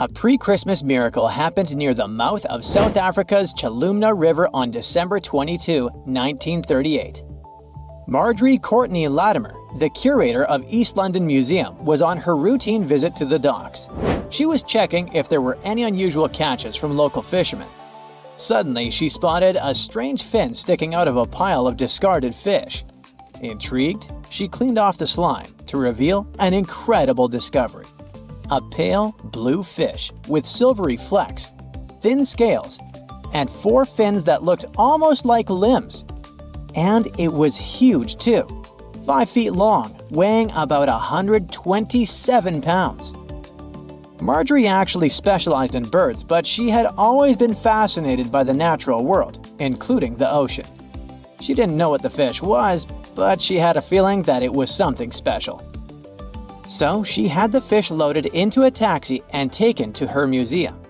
A pre-Christmas miracle happened near the mouth of South Africa's Chalumna River on December 22, 1938. Marjorie Courtney Latimer, the curator of East London Museum, was on her routine visit to the docks. She was checking if there were any unusual catches from local fishermen. Suddenly, she spotted a strange fin sticking out of a pile of discarded fish. Intrigued, she cleaned off the slime to reveal an incredible discovery. A pale blue fish with silvery flecks, thin scales, and 4 fins that looked almost like limbs. And it was huge too, 5 feet long, weighing about 127 pounds. Marjorie actually specialized in birds, but she had always been fascinated by the natural world, including the ocean. She didn't know what the fish was, but she had a feeling that it was something special. So she had the fish loaded into a taxi and taken to her museum.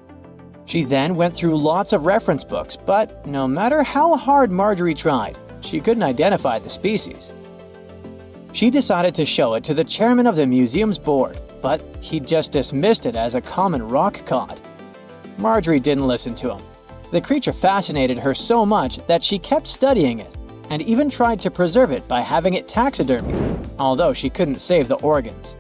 She then went through lots of reference books, but no matter how hard Marjorie tried, she couldn't identify the species. She decided to show it to the chairman of the museum's board, but he just dismissed it as a common rock cod. Marjorie didn't listen to him. The creature fascinated her so much that she kept studying it, and even tried to preserve it by having it taxidermied, although she couldn't save the organs.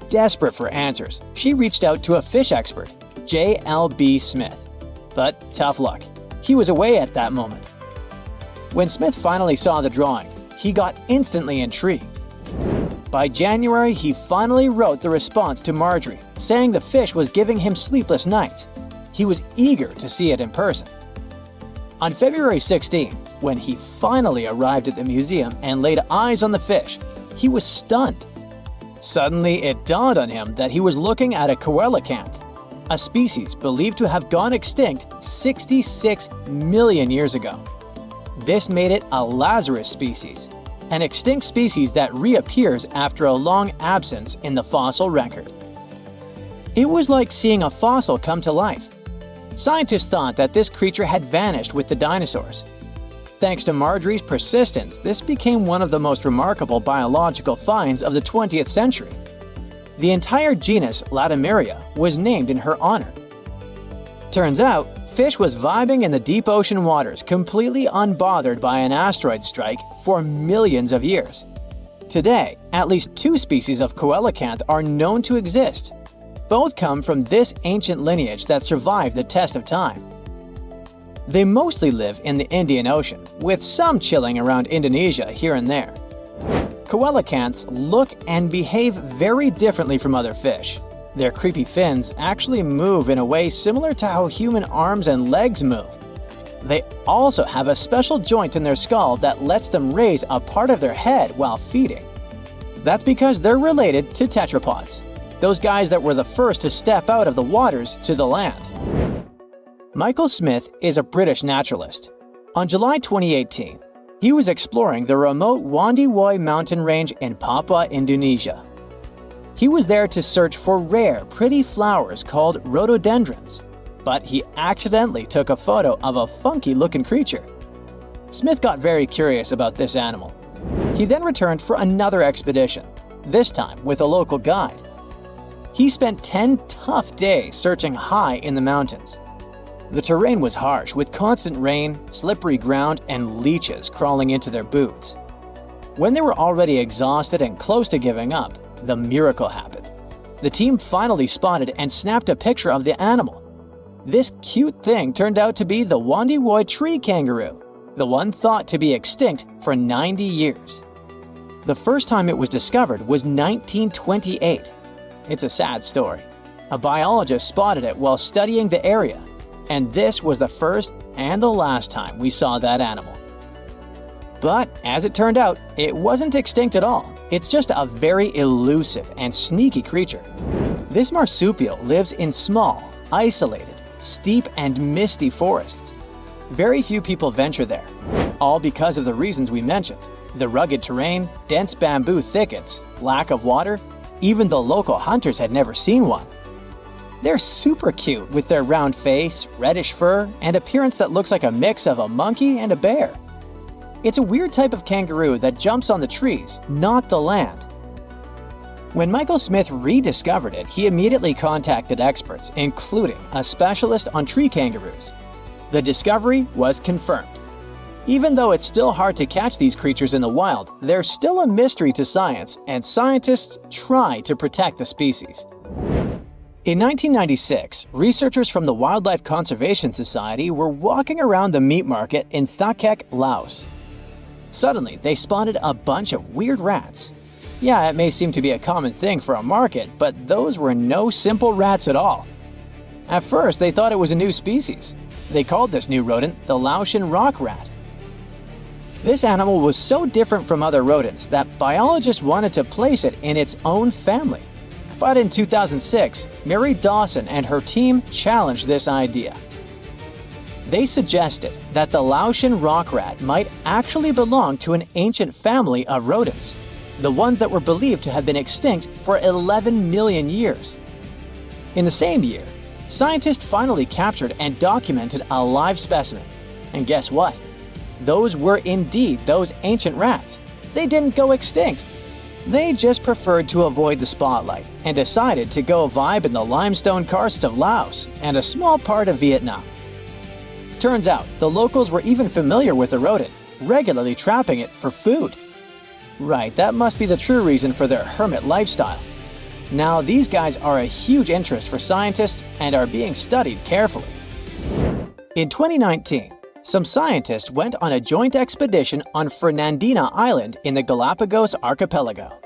Desperate for answers, she reached out to a fish expert, J.L.B. Smith. But tough luck, he was away at that moment. When Smith finally saw the drawing, he got instantly intrigued. By January, he finally wrote the response to Marjorie, saying the fish was giving him sleepless nights. He was eager to see it in person. On February 16, when he finally arrived at the museum and laid eyes on the fish, he was stunned. Suddenly, it dawned on him that he was looking at a coelacanth, a species believed to have gone extinct 66 million years ago. This made it a Lazarus species, an extinct species that reappears after a long absence in the fossil record. It was like seeing a fossil come to life. Scientists thought that this creature had vanished with the dinosaurs. Thanks to Marjorie's persistence, this became one of the most remarkable biological finds of the 20th century. The entire genus Latimeria was named in her honor. Turns out, fish was vibing in the deep ocean waters, completely unbothered by an asteroid strike for millions of years. Today, at least 2 species of coelacanth are known to exist. Both come from this ancient lineage that survived the test of time. They mostly live in the Indian Ocean, with some chilling around Indonesia here and there. Coelacanths look and behave very differently from other fish. Their creepy fins actually move in a way similar to how human arms and legs move. They also have a special joint in their skull that lets them raise a part of their head while feeding. That's because they're related to tetrapods, those guys that were the first to step out of the waters to the land. Michael Smith is a British naturalist. On July 2018, he was exploring the remote Wandiwoi mountain range in Papua, Indonesia. He was there to search for rare, pretty flowers called rhododendrons, but he accidentally took a photo of a funky-looking creature. Smith got very curious about this animal. He then returned for another expedition, this time with a local guide. He spent 10 tough days searching high in the mountains. The terrain was harsh, with constant rain, slippery ground, and leeches crawling into their boots. When they were already exhausted and close to giving up, the miracle happened. The team finally spotted and snapped a picture of the animal. This cute thing turned out to be the Wandiwoi tree kangaroo, the one thought to be extinct for 90 years. The first time it was discovered was 1928. It's a sad story. A biologist spotted it while studying the area, and this was the first and the last time we saw that animal. But as it turned out, it wasn't extinct at all. It's just a very elusive and sneaky creature. This marsupial lives in small, isolated, steep and misty forests. Very few people venture there, all because of the reasons we mentioned: the rugged terrain, dense bamboo thickets, lack of water. Even the local hunters had never seen one. They're super cute with their round face, reddish fur, and appearance that looks like a mix of a monkey and a bear. It's a weird type of kangaroo that jumps on the trees, not the land. When Michael Smith rediscovered it, he immediately contacted experts, including a specialist on tree kangaroos. The discovery was confirmed. Even though it's still hard to catch these creatures in the wild, they're still a mystery to science, and scientists try to protect the species. In 1996, researchers from the Wildlife Conservation Society were walking around the meat market in Thakek, Laos. Suddenly, they spotted a bunch of weird rats. Yeah, it may seem to be a common thing for a market, but those were no simple rats at all. At first, they thought it was a new species. They called this new rodent the Laotian rock rat. This animal was so different from other rodents that biologists wanted to place it in its own family. But in 2006, Mary Dawson and her team challenged this idea. They suggested that the Laotian rock rat might actually belong to an ancient family of rodents, the ones that were believed to have been extinct for 11 million years. In the same year, scientists finally captured and documented a live specimen. And guess what? Those were indeed those ancient rats. They didn't go extinct. They just preferred to avoid the spotlight and decided to go vibe in the limestone karsts of Laos and a small part of Vietnam. Turns out, the locals were even familiar with the rodent, regularly trapping it for food. Right, that must be the true reason for their hermit lifestyle. Now, these guys are a huge interest for scientists and are being studied carefully. In 2019, some scientists went on a joint expedition on Fernandina Island in the Galapagos archipelago.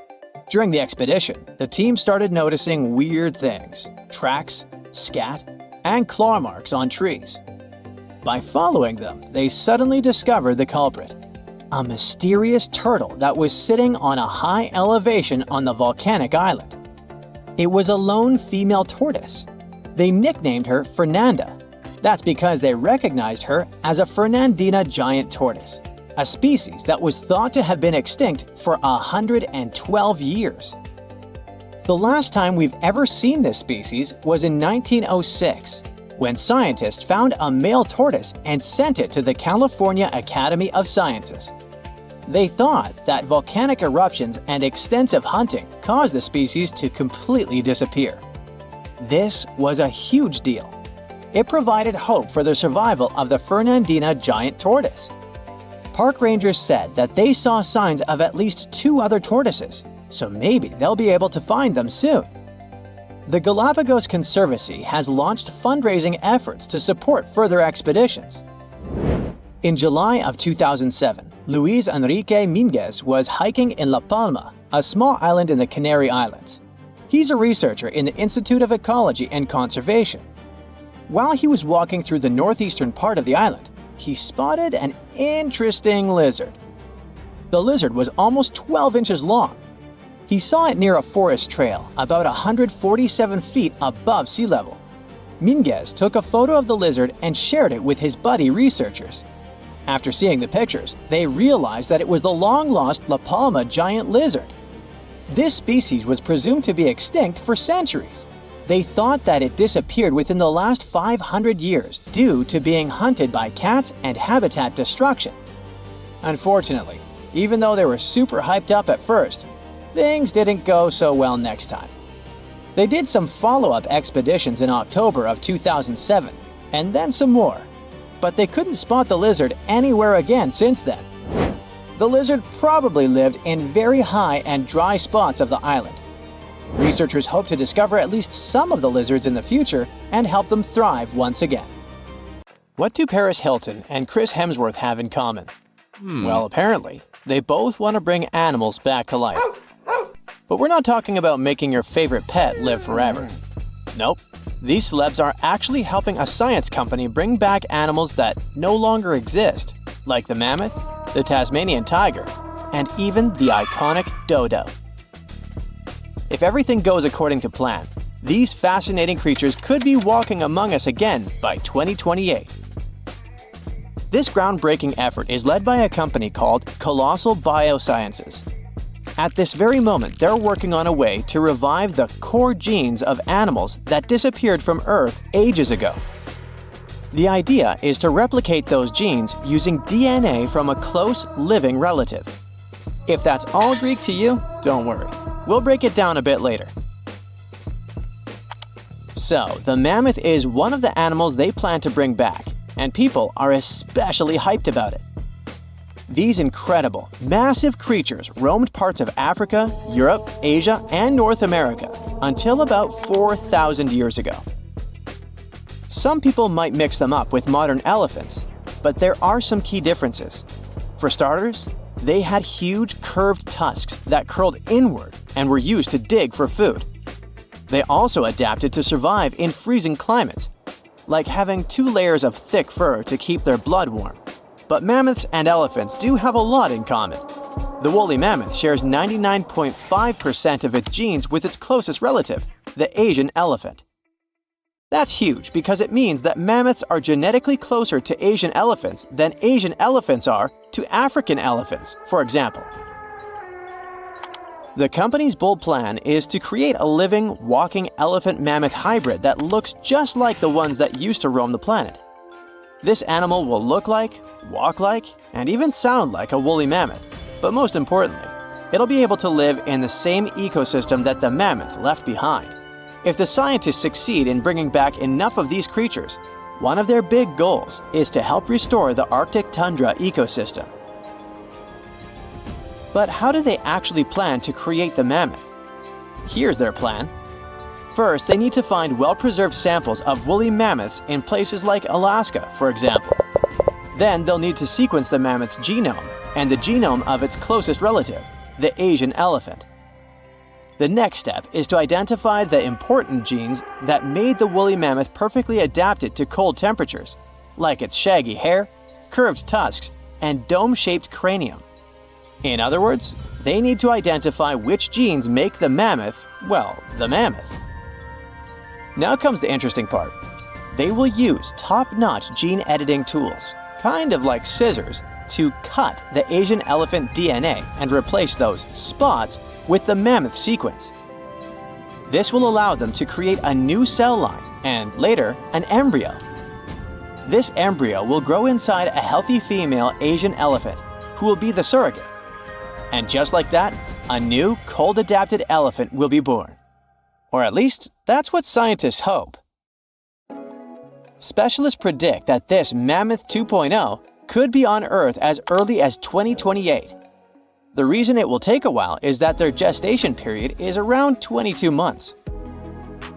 During the expedition, the team started noticing weird things: tracks, scat, and claw marks on trees. By following them, they suddenly discovered the culprit: a mysterious turtle that was sitting on a high elevation on the volcanic island. It was a lone female tortoise. They nicknamed her Fernanda. That's because they recognized her as a Fernandina giant tortoise, a species that was thought to have been extinct for 112 years. The last time we've ever seen this species was in 1906, when scientists found a male tortoise and sent it to the California Academy of Sciences. They thought that volcanic eruptions and extensive hunting caused the species to completely disappear. This was a huge deal. It provided hope for the survival of the Fernandina giant tortoise. Park rangers said that they saw signs of at least 2 other tortoises, so maybe they'll be able to find them soon. The Galapagos Conservancy has launched fundraising efforts to support further expeditions. In July of 2007, Luis Enrique Minguez was hiking in La Palma, a small island in the Canary Islands. He's a researcher in the Institute of Ecology and Conservation. While he was walking through the northeastern part of the island, he spotted an interesting lizard. The lizard was almost 12 inches long. He saw it near a forest trail, about 147 feet above sea level. Minguez took a photo of the lizard and shared it with his buddy researchers. After seeing the pictures, they realized that it was the long-lost La Palma giant lizard. This species was presumed to be extinct for centuries. They thought that it disappeared within the last 500 years due to being hunted by cats and habitat destruction. Unfortunately, even though they were super hyped up at first, things didn't go so well next time. They did some follow-up expeditions in October of 2007, and then some more, but they couldn't spot the lizard anywhere again since then. The lizard probably lived in very high and dry spots of the island. Researchers hope to discover at least some of the lizards in the future and help them thrive once again. What do Paris Hilton and Chris Hemsworth have in common? Well, apparently, they both want to bring animals back to life. But we're not talking about making your favorite pet live forever. Nope. These celebs are actually helping a science company bring back animals that no longer exist, like the mammoth, the Tasmanian tiger, and even the iconic dodo. If everything goes according to plan, these fascinating creatures could be walking among us again by 2028. This groundbreaking effort is led by a company called Colossal Biosciences. At this very moment, they're working on a way to revive the core genes of animals that disappeared from Earth ages ago. The idea is to replicate those genes using DNA from a close living relative. If that's all Greek to you, don't worry. We'll break it down a bit later. So, the mammoth is one of the animals they plan to bring back, and people are especially hyped about it. These incredible, massive creatures roamed parts of Africa, Europe, Asia, and North America until about 4,000 years ago. Some people might mix them up with modern elephants, but there are some key differences. For starters, they had huge curved tusks that curled inward and were used to dig for food. They also adapted to survive in freezing climates, like having 2 layers of thick fur to keep their blood warm. But mammoths and elephants do have a lot in common. The woolly mammoth shares 99.5% of its genes with its closest relative, the Asian elephant. That's huge because it means that mammoths are genetically closer to Asian elephants than Asian elephants are to African elephants, for example. The company's bold plan is to create a living, walking elephant-mammoth hybrid that looks just like the ones that used to roam the planet. This animal will look like, walk like, and even sound like a woolly mammoth, but most importantly, it'll be able to live in the same ecosystem that the mammoth left behind. If the scientists succeed in bringing back enough of these creatures, one of their big goals is to help restore the Arctic tundra ecosystem. But how do they actually plan to create the mammoth? Here's their plan. First, they need to find well-preserved samples of woolly mammoths in places like Alaska, for example. Then they'll need to sequence the mammoth's genome and the genome of its closest relative, the Asian elephant. The next step is to identify the important genes that made the woolly mammoth perfectly adapted to cold temperatures, like its shaggy hair, curved tusks, and dome-shaped cranium. In other words, they need to identify which genes make the mammoth, well, the mammoth. Now comes the interesting part. They will use top-notch gene editing tools, kind of like scissors, to cut the Asian elephant DNA and replace those spots with the mammoth sequence. This will allow them to create a new cell line and, later, an embryo. This embryo will grow inside a healthy female Asian elephant, who will be the surrogate. And just like that, a new, cold-adapted elephant will be born. Or at least, that's what scientists hope. Specialists predict that this Mammoth 2.0 could be on Earth as early as 2028. The reason it will take a while is that their gestation period is around 22 months.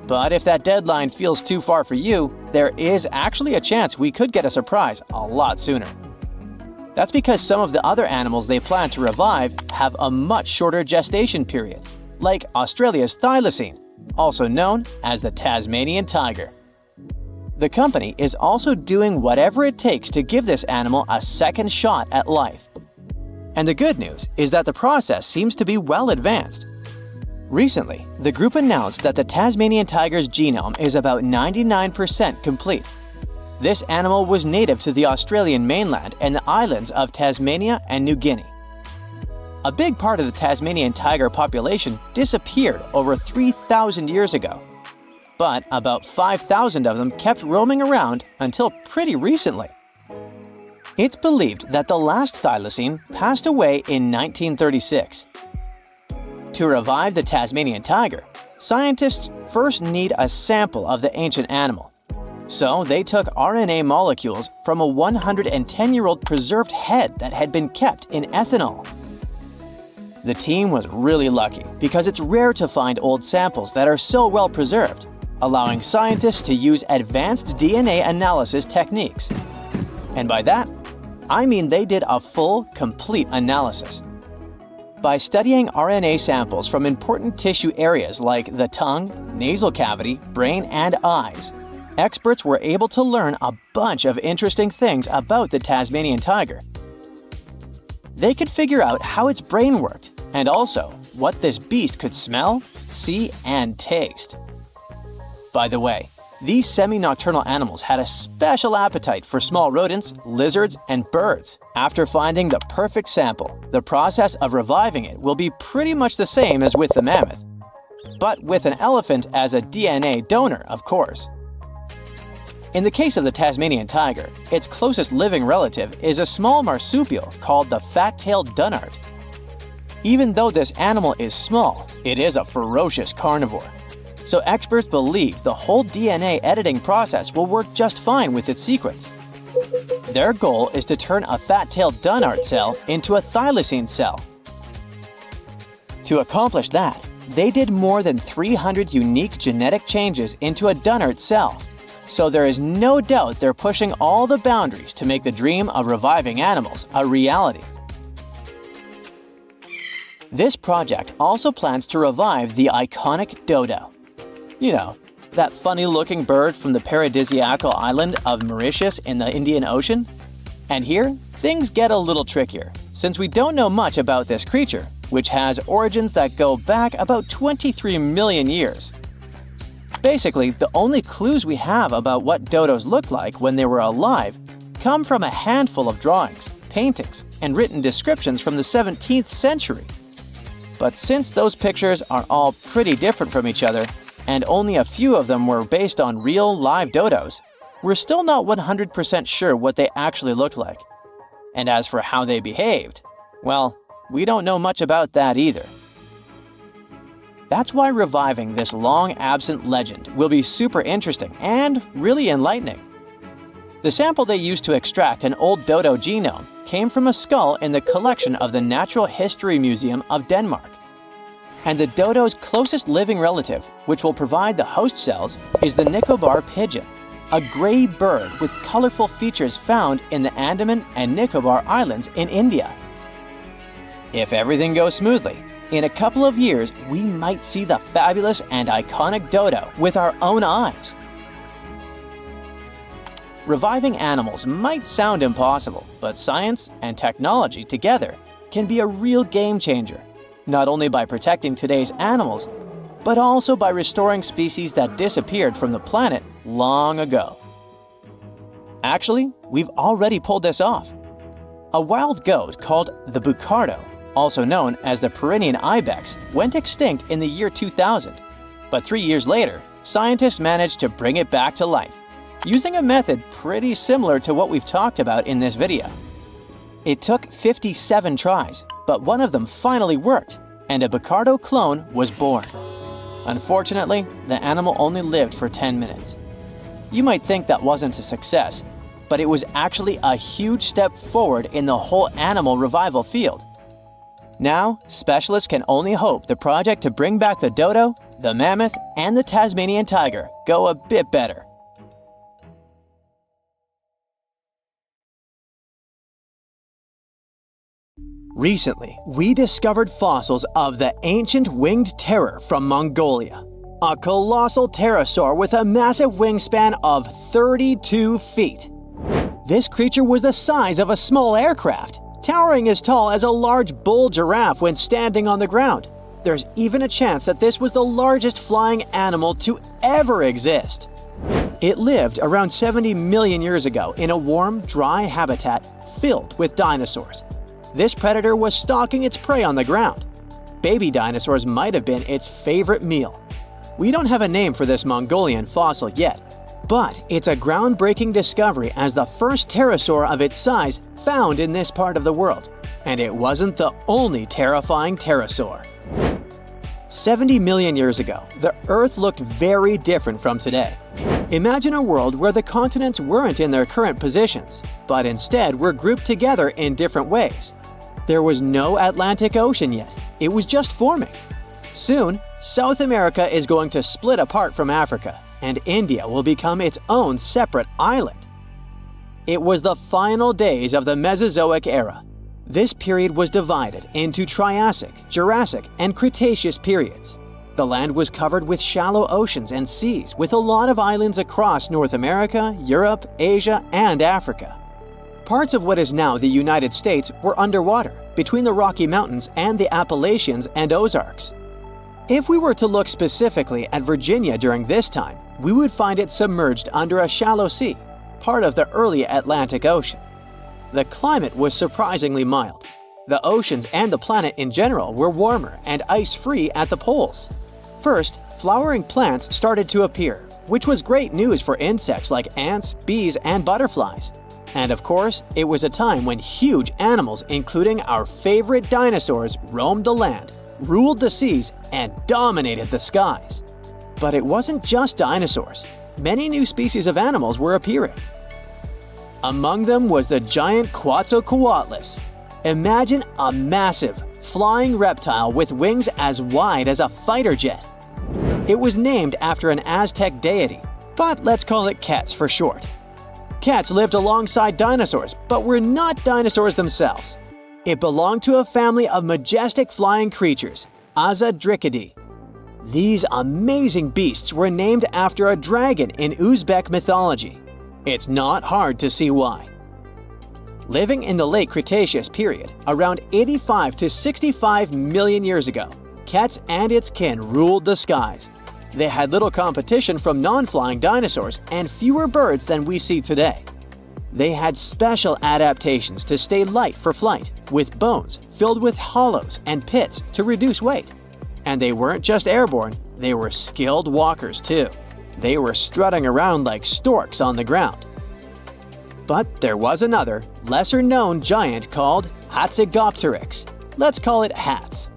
But if that deadline feels too far for you, there is actually a chance we could get a surprise a lot sooner. That's because some of the other animals they plan to revive have a much shorter gestation period, like Australia's thylacine, also known as the Tasmanian tiger. The company is also doing whatever it takes to give this animal a second shot at life. And the good news is that the process seems to be well advanced. Recently, the group announced that the Tasmanian tiger's genome is about 99% complete. This animal was native to the Australian mainland and the islands of Tasmania and New Guinea. A big part of the Tasmanian tiger population disappeared over 3,000 years ago. But about 5,000 of them kept roaming around until pretty recently. It's believed that the last thylacine passed away in 1936. To revive the Tasmanian tiger, scientists first need a sample of the ancient animal. So they took RNA molecules from a 110-year-old preserved head that had been kept in ethanol. The team was really lucky because it's rare to find old samples that are so well preserved, allowing scientists to use advanced DNA analysis techniques. And by that, I mean they did a full, complete analysis. By studying RNA samples from important tissue areas like the tongue, nasal cavity, brain, and eyes, experts were able to learn a bunch of interesting things about the Tasmanian tiger. They could figure out how its brain worked, and also what this beast could smell, see, and taste. By the way, these semi-nocturnal animals had a special appetite for small rodents, lizards, and birds. After finding the perfect sample, the process of reviving it will be pretty much the same as with the mammoth, but with an elephant as a DNA donor, of course. In the case of the Tasmanian tiger, its closest living relative is a small marsupial called the fat-tailed dunnart. Even though this animal is small, it is a ferocious carnivore. So experts believe the whole DNA editing process will work just fine with its sequence. Their goal is to turn a fat-tailed Dunnart cell into a thylacine cell. To accomplish that, they did more than 300 unique genetic changes into a Dunnart cell. So there is no doubt they're pushing all the boundaries to make the dream of reviving animals a reality. This project also plans to revive the iconic dodo. You know, that funny-looking bird from the paradisiacal island of Mauritius in the Indian Ocean? And here, things get a little trickier, since we don't know much about this creature, which has origins that go back about 23 million years. Basically, the only clues we have about what dodos looked like when they were alive come from a handful of drawings, paintings, and written descriptions from the 17th century. But since those pictures are all pretty different from each other, and only a few of them were based on real live dodos, we're still not 100% sure what they actually looked like. And as for how they behaved, well, we don't know much about that either. That's why reviving this long-absent legend will be super interesting and really enlightening. The sample they used to extract an old dodo genome came from a skull in the collection of the Natural History Museum of Denmark. And the dodo's closest living relative, which will provide the host cells, is the Nicobar pigeon, a gray bird with colorful features found in the Andaman and Nicobar Islands in India. If everything goes smoothly, in a couple of years, we might see the fabulous and iconic dodo with our own eyes. Reviving animals might sound impossible, but science and technology together can be a real game changer, not only by protecting today's animals, but also by restoring species that disappeared from the planet long ago. Actually, we've already pulled this off. A wild goat called the bucardo, also known as the Pyrenean ibex, went extinct in the year 2000. But 3 years later, scientists managed to bring it back to life, using a method pretty similar to what we've talked about in this video. It took 57 tries, but one of them finally worked, and a bucardo clone was born. Unfortunately, the animal only lived for 10 minutes. You might think that wasn't a success, but it was actually a huge step forward in the whole animal revival field. Now, specialists can only hope the project to bring back the dodo, the mammoth, and the Tasmanian tiger go a bit better. Recently, we discovered fossils of the ancient winged terror from Mongolia, a colossal pterosaur with a massive wingspan of 32 feet. This creature was the size of a small aircraft, towering as tall as a large bull giraffe when standing on the ground. There's even a chance that this was the largest flying animal to ever exist. It lived around 70 million years ago in a warm, dry habitat filled with dinosaurs. This predator was stalking its prey on the ground. Baby dinosaurs might have been its favorite meal. We don't have a name for this Mongolian fossil yet, but it's a groundbreaking discovery as the first pterosaur of its size found in this part of the world. And it wasn't the only terrifying pterosaur. 70 million years ago, the Earth looked very different from today. Imagine a world where the continents weren't in their current positions, but instead were grouped together in different ways. There was no Atlantic Ocean yet. It was just forming. Soon, South America is going to split apart from Africa, and India will become its own separate island. It was the final days of the Mesozoic era. This period was divided into Triassic, Jurassic, and Cretaceous periods. The land was covered with shallow oceans and seas, with a lot of islands across North America, Europe, Asia, and Africa. Parts of what is now the United States were underwater, between the Rocky Mountains and the Appalachians and Ozarks. If we were to look specifically at Virginia during this time, we would find it submerged under a shallow sea, part of the early Atlantic Ocean. The climate was surprisingly mild. The oceans and the planet in general were warmer and ice-free at the poles. First, flowering plants started to appear, which was great news for insects like ants, bees, and butterflies. And of course, it was a time when huge animals, including our favorite dinosaurs, roamed the land, ruled the seas, and dominated the skies. But it wasn't just dinosaurs. Many new species of animals were appearing. Among them was the giant Quetzalcoatlus. Imagine a massive, flying reptile with wings as wide as a fighter jet. It was named after an Aztec deity, but let's call it Quetz for short. Quetz lived alongside dinosaurs, but were not dinosaurs themselves. It belonged to a family of majestic flying creatures, Azadrichidae. These amazing beasts were named after a dragon in Uzbek mythology. It's not hard to see why. Living in the late Cretaceous period, around 85 to 65 million years ago, Quetz and its kin ruled the skies. They had little competition from non-flying dinosaurs and fewer birds than we see today. They had special adaptations to stay light for flight, with bones filled with hollows and pits to reduce weight. And they weren't just airborne, they were skilled walkers too. They were strutting around like storks on the ground. But there was another, lesser-known giant called Hatzegopteryx. Let's call it Hatz.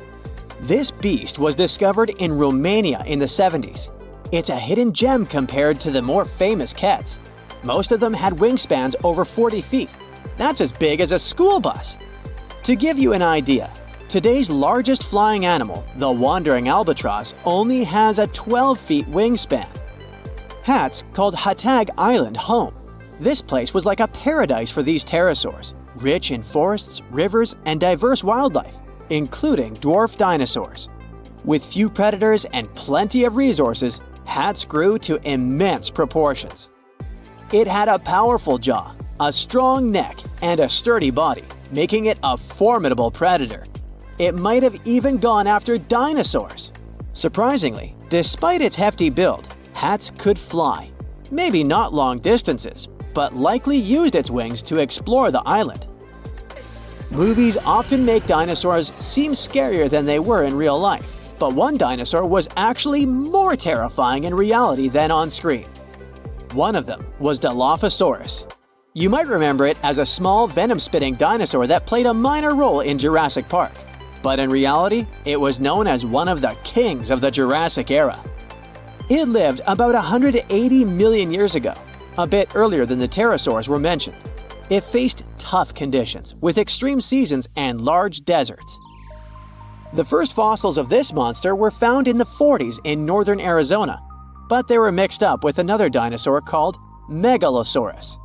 This beast was discovered in Romania in the 70s. It's a hidden gem compared to the more famous Quetz. Most of them had wingspans over 40 feet. That's as big as a school bus. To give you an idea, today's largest flying animal, the wandering albatross, only has a 12-feet wingspan. Hatz called Hatag Island home. This place was like a paradise for these pterosaurs, rich in forests, rivers, and diverse wildlife, including dwarf dinosaurs. With few predators and plenty of resources, Hatz grew to immense proportions. It had a powerful jaw, a strong neck, and a sturdy body, making it a formidable predator. It might have even gone after dinosaurs. Surprisingly, despite its hefty build, Hatz could fly. Maybe not long distances, but likely used its wings to explore the island. Movies often make dinosaurs seem scarier than they were in real life, but one dinosaur was actually more terrifying in reality than on screen. One of them was Dilophosaurus. You might remember it as a small venom-spitting dinosaur that played a minor role in Jurassic Park. But in reality, it was known as one of the kings of the Jurassic era. It lived about 180 million years ago, a bit earlier than the pterosaurs were mentioned. It faced tough conditions, with extreme seasons and large deserts. The first fossils of this monster were found in the 40s in northern Arizona, but they were mixed up with another dinosaur called Megalosaurus.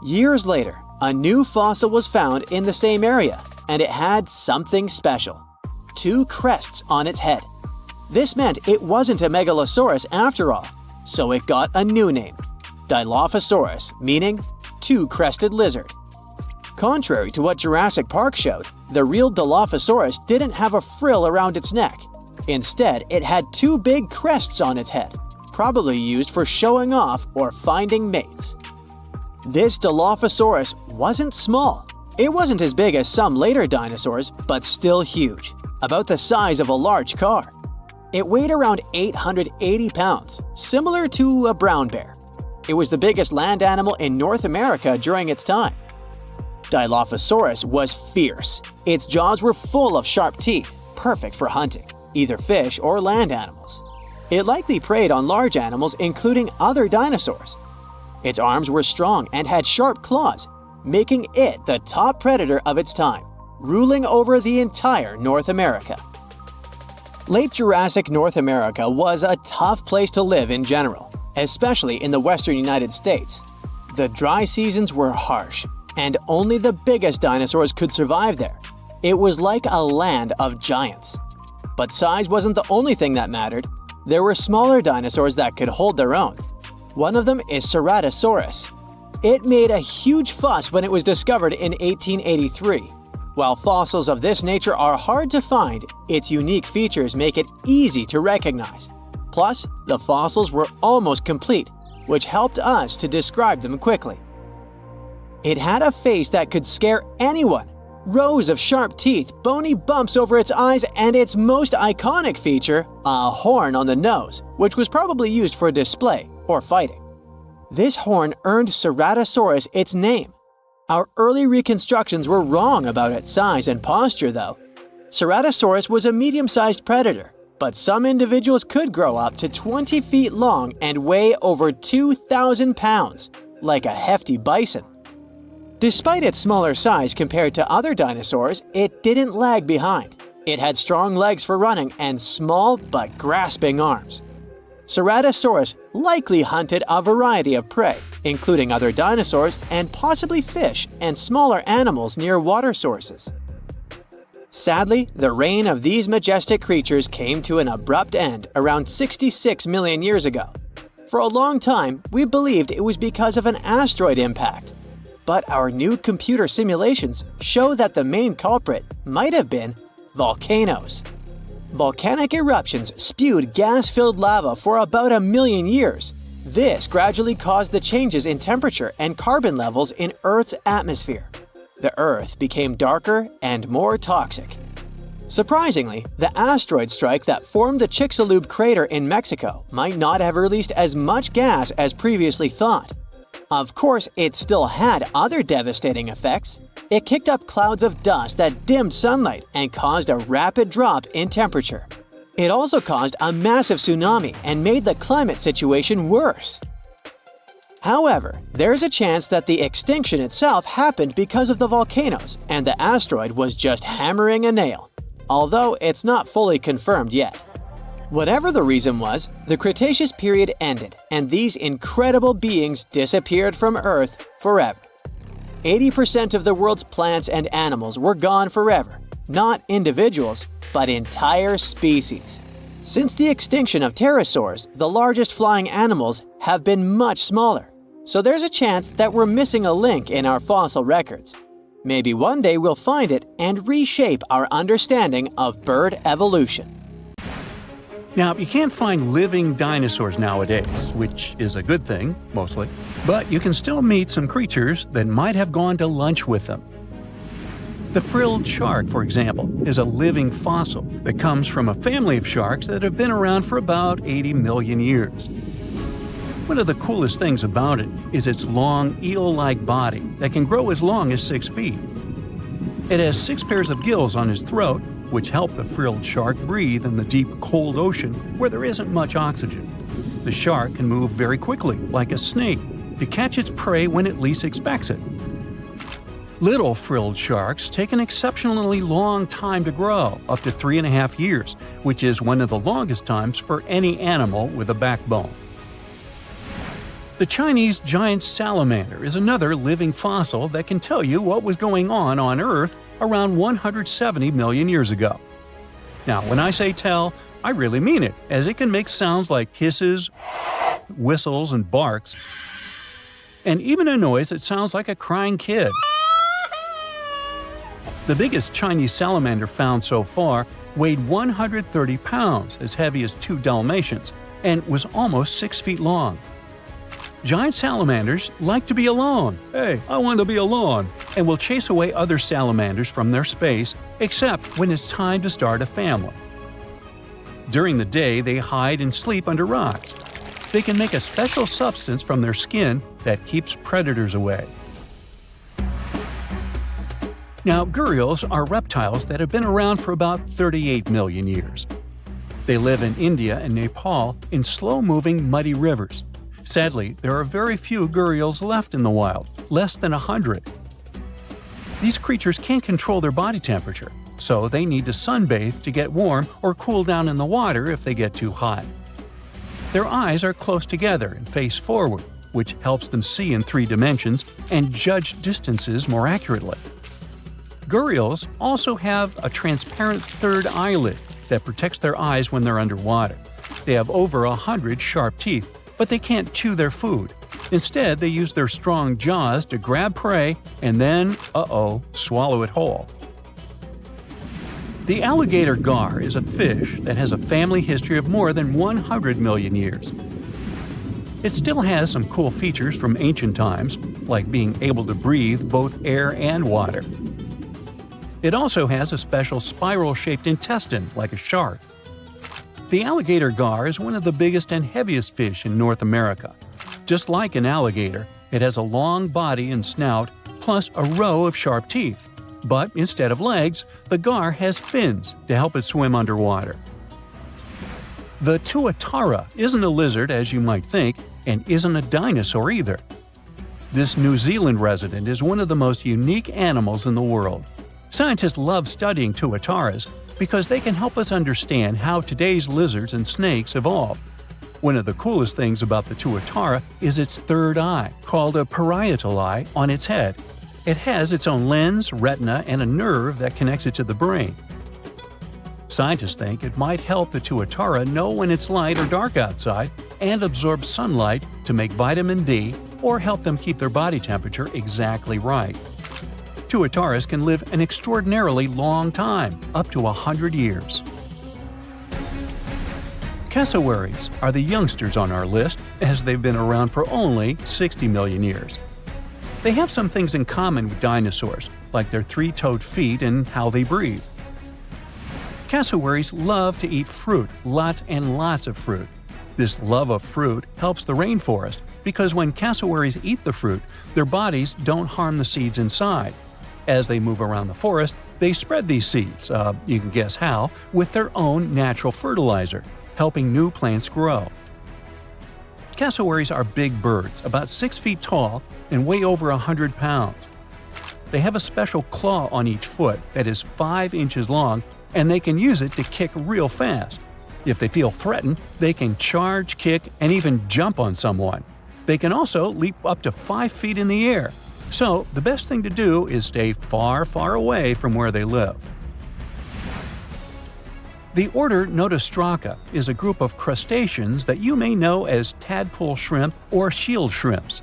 Years later, a new fossil was found in the same area, and it had something special: 2 crests on its head. This meant it wasn't a Megalosaurus after all, so it got a new name, Dilophosaurus, meaning two-crested lizard. Contrary to what Jurassic Park showed, the real Dilophosaurus didn't have a frill around its neck. Instead, it had 2 big crests on its head, probably used for showing off or finding mates. This Dilophosaurus wasn't small. It wasn't as big as some later dinosaurs, but still huge, about the size of a large car. It weighed around 880 pounds, similar to a brown bear. It was the biggest land animal in North America during its time. Dilophosaurus was fierce. Its jaws were full of sharp teeth, perfect for hunting, either fish or land animals. It likely preyed on large animals, including other dinosaurs. Its arms were strong and had sharp claws, making it the top predator of its time, ruling over the entire North America. Late Jurassic North America was a tough place to live in general, especially in the western United States. The dry seasons were harsh, and only the biggest dinosaurs could survive there. It was like a land of giants. But size wasn't the only thing that mattered. There were smaller dinosaurs that could hold their own. One of them is Ceratosaurus. It made a huge fuss when it was discovered in 1883. While fossils of this nature are hard to find, its unique features make it easy to recognize. Plus, the fossils were almost complete, which helped us to describe them quickly. It had a face that could scare anyone. Rows of sharp teeth, bony bumps over its eyes, and its most iconic feature, a horn on the nose, which was probably used for display or fighting. This horn earned Ceratosaurus its name. Our early reconstructions were wrong about its size and posture, though. Ceratosaurus was a medium-sized predator, but some individuals could grow up to 20 feet long and weigh over 2,000 pounds, like a hefty bison. Despite its smaller size compared to other dinosaurs, it didn't lag behind. It had strong legs for running and small but grasping arms. Ceratosaurus likely hunted a variety of prey, including other dinosaurs and possibly fish and smaller animals near water sources. Sadly, the reign of these majestic creatures came to an abrupt end around 66 million years ago. For a long time, we believed it was because of an asteroid impact. But our new computer simulations show that the main culprit might have been volcanoes. Volcanic eruptions spewed gas-filled lava for about 1 million years. This gradually caused the changes in temperature and carbon levels in Earth's atmosphere. The Earth became darker and more toxic. Surprisingly, the asteroid strike that formed the Chicxulub crater in Mexico might not have released as much gas as previously thought. Of course, it still had other devastating effects. It kicked up clouds of dust that dimmed sunlight and caused a rapid drop in temperature. It also caused a massive tsunami and made the climate situation worse. However, there's a chance that the extinction itself happened because of the volcanoes and the asteroid was just hammering a nail, although it's not fully confirmed yet. Whatever the reason was, the Cretaceous period ended and these incredible beings disappeared from Earth forever. 80% of the world's plants and animals were gone forever, not individuals, but entire species. Since the extinction of pterosaurs, the largest flying animals have been much smaller, so there's a chance that we're missing a link in our fossil records. Maybe one day we'll find it and reshape our understanding of bird evolution. Now, you can't find living dinosaurs nowadays, which is a good thing, mostly, but you can still meet some creatures that might have gone to lunch with them. The frilled shark, for example, is a living fossil that comes from a family of sharks that have been around for about 80 million years. One of the coolest things about it is its long, eel-like body that can grow as long as 6 feet. It has 6 pairs of gills on its throat, which help the frilled shark breathe in the deep, cold ocean where there isn't much oxygen. The shark can move very quickly, like a snake, to catch its prey when it least expects it. Little frilled sharks take an exceptionally long time to grow, up to 3.5 years, which is one of the longest times for any animal with a backbone. The Chinese giant salamander is another living fossil that can tell you what was going on Earth around 170 million years ago. Now, when I say tell, I really mean it, as it can make sounds like hisses, whistles, and barks, and even a noise that sounds like a crying kid. The biggest Chinese salamander found so far weighed 130 pounds, as heavy as 2 Dalmatians, and was almost 6 feet long. Giant salamanders like to be alone. Hey, I want to be alone. And will chase away other salamanders from their space, except when it's time to start a family. During the day, they hide and sleep under rocks. They can make a special substance from their skin that keeps predators away. Now, gharials are reptiles that have been around for about 38 million years. They live in India and Nepal in slow-moving, muddy rivers. Sadly, there are very few gharials left in the wild, less than 100. These creatures can't control their body temperature, so they need to sunbathe to get warm or cool down in the water if they get too hot. Their eyes are close together and face forward, which helps them see in 3 dimensions and judge distances more accurately. Gharials also have a transparent third eyelid that protects their eyes when they're underwater. They have over 100 sharp teeth, but they can't chew their food. Instead, they use their strong jaws to grab prey and then, swallow it whole. The alligator gar is a fish that has a family history of more than 100 million years. It still has some cool features from ancient times, like being able to breathe both air and water. It also has a special spiral-shaped intestine, like a shark. The alligator gar is one of the biggest and heaviest fish in North America. Just like an alligator, it has a long body and snout, plus a row of sharp teeth. But instead of legs, the gar has fins to help it swim underwater. The tuatara isn't a lizard as you might think, and isn't a dinosaur either. This New Zealand resident is one of the most unique animals in the world. Scientists love studying tuataras because they can help us understand how today's lizards and snakes evolved. One of the coolest things about the tuatara is its third eye, called a parietal eye, on its head. It has its own lens, retina, and a nerve that connects it to the brain. Scientists think it might help the tuatara know when it's light or dark outside and absorb sunlight to make vitamin D or help them keep their body temperature exactly right. Tuataras can live an extraordinarily long time, up to 100 years. Cassowaries are the youngsters on our list, as they've been around for only 60 million years. They have some things in common with dinosaurs, like their three-toed feet and how they breathe. Cassowaries love to eat fruit, lots and lots of fruit. This love of fruit helps the rainforest because when cassowaries eat the fruit, their bodies don't harm the seeds inside. As they move around the forest, they spread these seeds, you can guess how, with their own natural fertilizer, helping new plants grow. Cassowaries are big birds, about 6 feet tall and weigh over 100 pounds. They have a special claw on each foot that is 5 inches long, and they can use it to kick real fast. If they feel threatened, they can charge, kick, and even jump on someone. They can also leap up to 5 feet in the air. So, the best thing to do is stay far, far away from where they live. The order Notostraca is a group of crustaceans that you may know as tadpole shrimp or shield shrimps.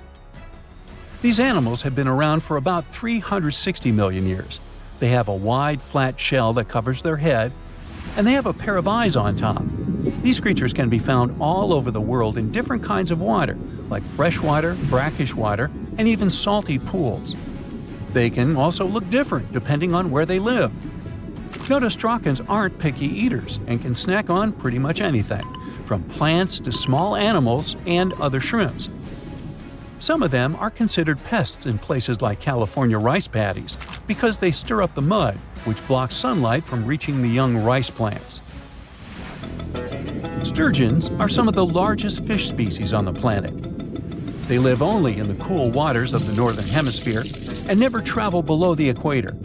These animals have been around for about 360 million years. They have a wide, flat shell that covers their head, and they have a pair of eyes on top. These creatures can be found all over the world in different kinds of water, like freshwater, brackish water, and even salty pools. They can also look different depending on where they live. Notostracans aren't picky eaters and can snack on pretty much anything, from plants to small animals and other shrimps. Some of them are considered pests in places like California rice paddies because they stir up the mud, which blocks sunlight from reaching the young rice plants. Sturgeons are some of the largest fish species on the planet. They live only in the cool waters of the northern hemisphere and never travel below the equator.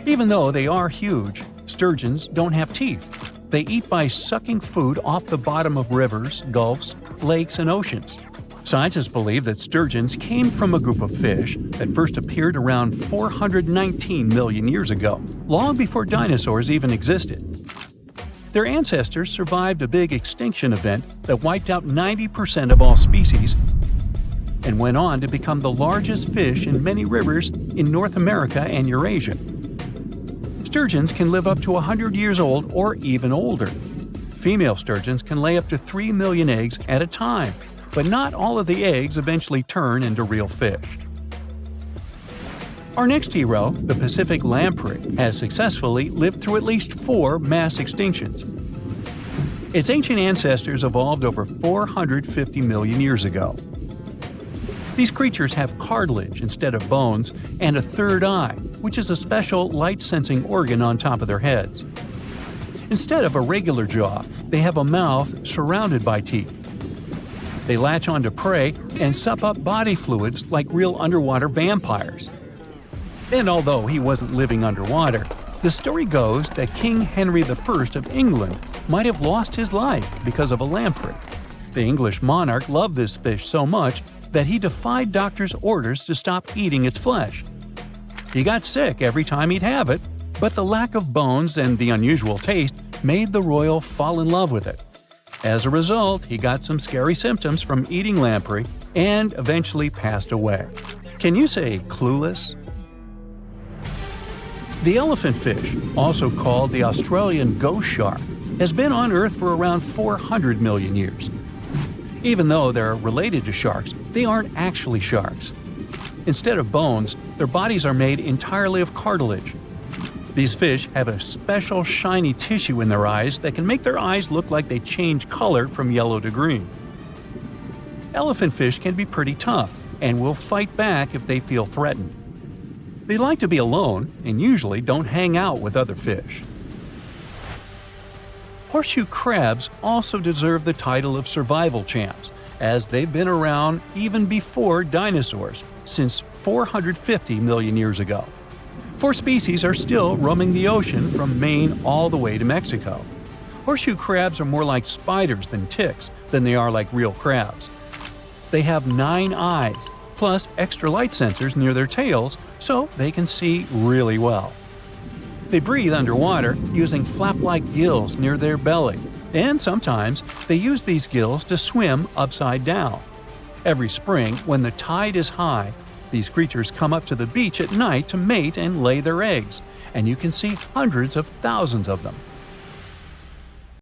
Even though they are huge, sturgeons don't have teeth. They eat by sucking food off the bottom of rivers, gulfs, lakes, and oceans. Scientists believe that sturgeons came from a group of fish that first appeared around 419 million years ago, long before dinosaurs even existed. Their ancestors survived a big extinction event that wiped out 90% of all species and went on to become the largest fish in many rivers in North America and Eurasia. Sturgeons can live up to 100 years old or even older. Female sturgeons can lay up to 3 million eggs at a time, but not all of the eggs eventually turn into real fish. Our next hero, the Pacific lamprey, has successfully lived through at least 4 mass extinctions. Its ancient ancestors evolved over 450 million years ago. These creatures have cartilage instead of bones and a third eye, which is a special light-sensing organ on top of their heads. Instead of a regular jaw, they have a mouth surrounded by teeth. They latch onto prey and sup up body fluids like real underwater vampires. And although he wasn't living underwater, the story goes that King Henry I of England might have lost his life because of a lamprey. The English monarch loved this fish so much that he defied doctors' orders to stop eating its flesh. He got sick every time he'd have it, but the lack of bones and the unusual taste made the royal fall in love with it. As a result, he got some scary symptoms from eating lamprey and eventually passed away. Can you say clueless? The elephant fish, also called the Australian ghost shark, has been on Earth for around 400 million years. Even though they're related to sharks, they aren't actually sharks. Instead of bones, their bodies are made entirely of cartilage. These fish have a special shiny tissue in their eyes that can make their eyes look like they change color from yellow to green. Elephant fish can be pretty tough and will fight back if they feel threatened. They like to be alone and usually don't hang out with other fish. Horseshoe crabs also deserve the title of survival champs, as they've been around even before dinosaurs, since 450 million years ago. 4 species are still roaming the ocean from Maine all the way to Mexico. Horseshoe crabs are more like spiders than ticks than they are like real crabs. They have 9 eyes, plus extra light sensors near their tails so they can see really well. They breathe underwater using flap-like gills near their belly, and sometimes they use these gills to swim upside down. Every spring, when the tide is high, these creatures come up to the beach at night to mate and lay their eggs, and you can see hundreds of thousands of them.